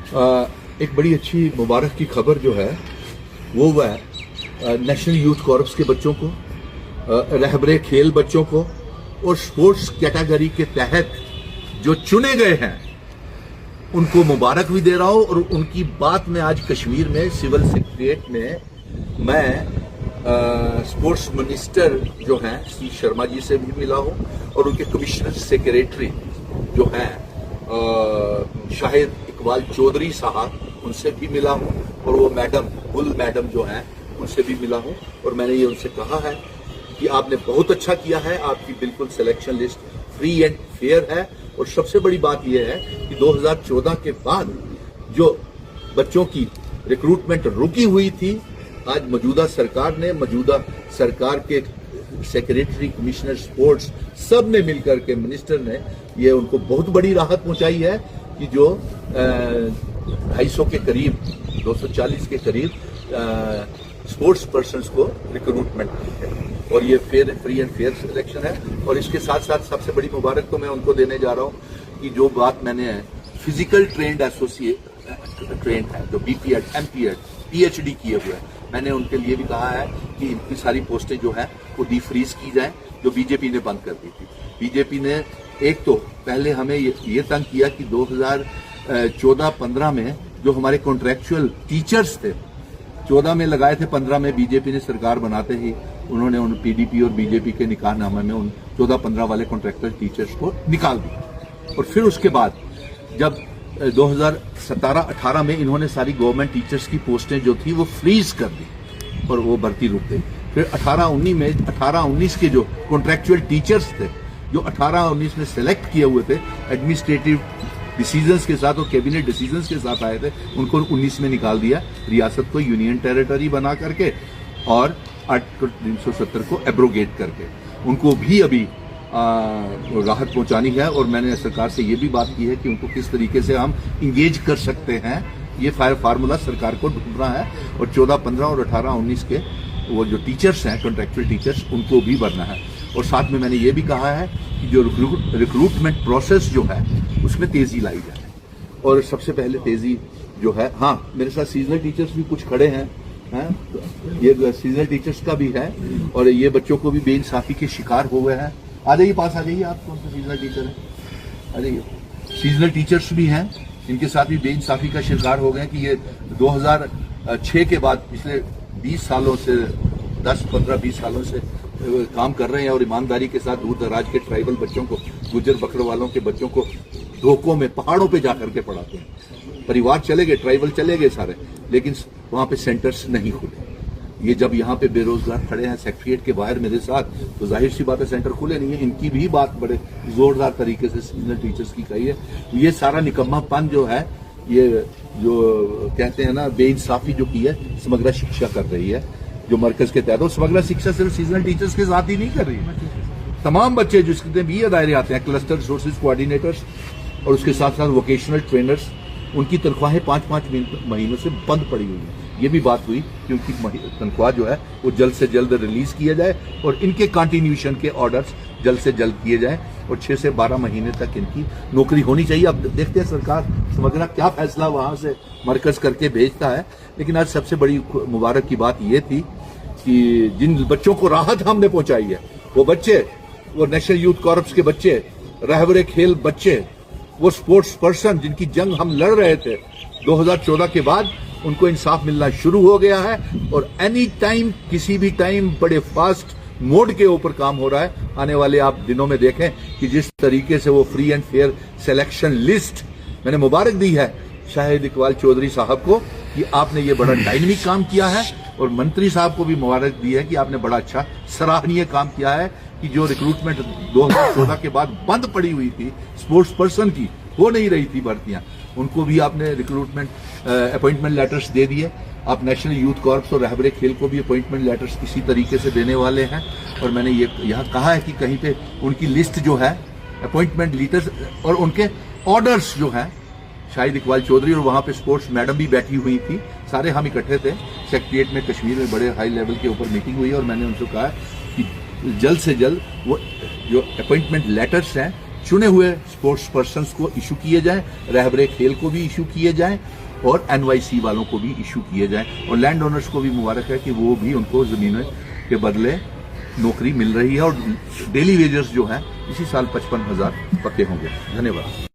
एक बड़ी अच्छी मुबारक की खबर जो है वो है नेशनल यूथ कॉर्प्स के बच्चों को, रहबरे खेल बच्चों को और स्पोर्ट्स कैटेगरी के तहत जो चुने गए हैं उनको मुबारक भी दे रहा हूं। और उनकी बात में आज कश्मीर में सिविल सेक्रेटरीट में मैं स्पोर्ट्स मिनिस्टर जो हैं सी शर्मा जी से भी मिला हूं और उनके कमिश्नर सेक्रेटरी जो हैं शाहिद इकबाल चौधरी साहब उनसे भी मिला हूं और वो मैडम गुल मैडम जो हैं उनसे भी मिला हूं। और मैंने ये उनसे कहा है कि आपने बहुत अच्छा किया है, आपकी बिल्कुल selection list free and fair है। और सबसे बड़ी बात यह है कि 2014 के बाद जो बच्चों की रिक्रूटमेंट रुकी हुई थी, आज मौजूदा सरकार के सेक्रेटरी, कमिश्नर स्पोर्ट्स सब ने मिलकर के, मिनिस्टर ने ये उनको बहुत बड़ी राहत पहुंचाई है कि जो 250 के करीब 240 के करीब स्पोर्ट्स पर्सन्स को रिक्रूटमेंट की है। और ये फ्री एंड फेयर सिलेक्शन है। और इसके साथ साथ सबसे बड़ी मुबारक तो मैं उनको देने जा रहा हूँ कि जो बात मैंने फिजिकल ट्रेंड एसोसिएट ट्रेंड है, जो बीपीएड, एमपीएड, पीएचडी किए हुए हैं, मैंने उनके लिए भी कहा है कि इनकी सारी पोस्टें जो हैं वो डिफ्रीज की जाएं, जो बीजेपी ने बंद कर दी थी। बीजेपी ने एक तो पहले हमें ये तंग किया कि 2014-15 में जो हमारे कॉन्ट्रैक्चुअल टीचर्स थे 14 में लगाए थे, 15 में बीजेपी ने सरकार बनाते ही उन्होंने उन पीडीपी और बीजेपी के निकाहनामे में उन 14-15 वाले कॉन्ट्रैक्चुअल टीचर्स को निकाल दिया। और फिर उसके बाद जब 2017-18 में इन्होंने सारी गवर्नमेंट टीचर्स की पोस्टें जो थी वो फ्रीज कर दी और वो भर्ती रुक गई। फिर 18-19 के जो कॉन्ट्रैक्चुअल टीचर्स थे, जो 18-19 में सेलेक्ट किए हुए थे एडमिनिस्ट्रेटिव डिसीजंस के साथ और कैबिनेट डिसीजंस के साथ आए थे, उनको 19 में निकाल दिया, रियासत को यूनियन टेरिटरी बना करके और आर्टिकल 370 को एब्रोगेट करके। उनको भी अभी राहत पहुंचानी है और मैंने सरकार से ये भी बात की है कि उनको किस तरीके से हम इंगेज कर सकते हैं, ये फार्मूला सरकार को ढूंढना है। और 14-15 और 18-19 के वो जो टीचर्स हैं, कॉन्ट्रैक्चुअल टीचर्स, उनको भी भरना है। और साथ में मैंने ये भी कहा है कि जो रिक्रूटमेंट प्रोसेस जो है उसमें तेजी लाई जाए। और सबसे पहले तेजी जो है, हाँ मेरे साथ सीजनल टीचर्स भी कुछ खड़े हैं, ये सीजनल टीचर्स का भी है और ये बच्चों को भी बेइंसाफी के शिकार हो गए हैं। आ जाइए, पास आ जाइए, आप कौन सा सीजनल टीचर है, आ जाइए। सीजनल टीचर्स भी हैं, इनके साथ भी बेइंसाफी का शिकार हो गए कि ये 2006 के बाद पिछले 20 सालों से 10-15-20 सालों से काम कर रहे हैं और ईमानदारी के साथ दूर दराज के ट्राइबल बच्चों को, गुजर बकरवालों के बच्चों को धोखों में पहाड़ों पे जाकर के पढ़ाते हैं। परिवार चले गए, ट्राइबल चले गए सारे, लेकिन वहां पे सेंटर्स नहीं खुले। ये जब यहाँ पे बेरोजगार खड़े हैं सेक्रेटरीट के बाहर मेरे साथ, तो जाहिर सी बात है सेंटर खुले नहीं है। इनकी भी बात बड़े जोरदार तरीके से सीनियर टीचर्स की कही है। ये सारा निकम्मापन जो है, ये जो कहते हैं ना बेइंसाफी जो की है, समग्र शिक्षा कर रही है जो मरकज के तहत। और समग्र शिक्षा सिर्फ सीजनल टीचर्स के साथ ही नहीं कर रही है, तमाम बच्चे जिसके भी ये दायरे आते हैं, क्लस्टर रिसोर्सेज कोऑर्डिनेटर्स और उसके साथ साथ वोकेशनल ट्रेनर्स, उनकी तनख्वाहें 5-5 महीनों से बंद पड़ी हुई है। ये भी बात हुई कि उनकी तनख्वाह जो है वो जल्द से जल्द रिलीज किया जाए और इनके कंटिन्यूएशन के ऑर्डर्स जल्द से जल्द किए जाएं और 6 से 12 महीने तक इनकी नौकरी होनी चाहिए। अब देखते हैं सरकार समग्र क्या फैसला वहां से मरकज करके भेजता है। लेकिन आज सबसे बड़ी मुबारक की बात ये थी कि जिन बच्चों को राहत हमने पहुंचाई है, वो बच्चे, वो नेशनल यूथ कॉर्प्स के बच्चे, रहबरे खेल बच्चे, वो स्पोर्ट्स पर्सन जिनकी जंग हम लड़ रहे थे 2014 के बाद, उनको इंसाफ मिलना शुरू हो गया है। और एनी टाइम, किसी भी टाइम बड़े फास्ट मोड के ऊपर काम हो रहा है। आने वाले आप दिनों में देखें कि जिस तरीके से वो free and fair selection list, मैंने मुबारक दी है शाहिद इकबाल चौधरी साहब को कि आपने ये बड़ा डायनेमिक काम किया है, और मंत्री साहब को भी मुबारक दी है कि आपने बड़ा अच्छा सराहनीय काम किया है कि जो रिक्रूटमेंट 2014 के बाद बंद पड़ी हुई थी स्पोर्ट्स पर्सन की, हो नहीं रही थी भर्तियां, उनको भी आपने रिक्रूटमेंट अपॉइंटमेंट लेटर्स दे दिए। आप नेशनल यूथ कॉर्प्स और रहबरे खेल को भी अपॉइंटमेंट लेटर्स इसी तरीके से देने वाले हैं। और मैंने ये यहाँ कहा है कि कहीं पे उनकी लिस्ट जो है अपॉइंटमेंट लेटर्स और उनके ऑर्डर्स जो हैं, शाहिद इकबाल चौधरी और वहाँ पे स्पोर्ट्स मैडम भी बैठी हुई थी, सारे हम इकट्ठे थे सेक्रेटरीट में कश्मीर में, बड़े हाई लेवल के ऊपर मीटिंग हुई और मैंने उनसे कहा कि जल्द से जल्द वो जो अपॉइंटमेंट लेटर्स हैं चुने हुए स्पोर्ट्स पर्सन्स को इशू किए जाए, रहबरे खेल को भी इशू किए जाए और एनवाईसी वालों को भी इशू किए जाए। और लैंड ओनर्स को भी मुबारक है कि वो भी उनको जमीन के बदले नौकरी मिल रही है और डेली वेजेस जो है इसी साल 55,000 पक्के होंगे। धन्यवाद।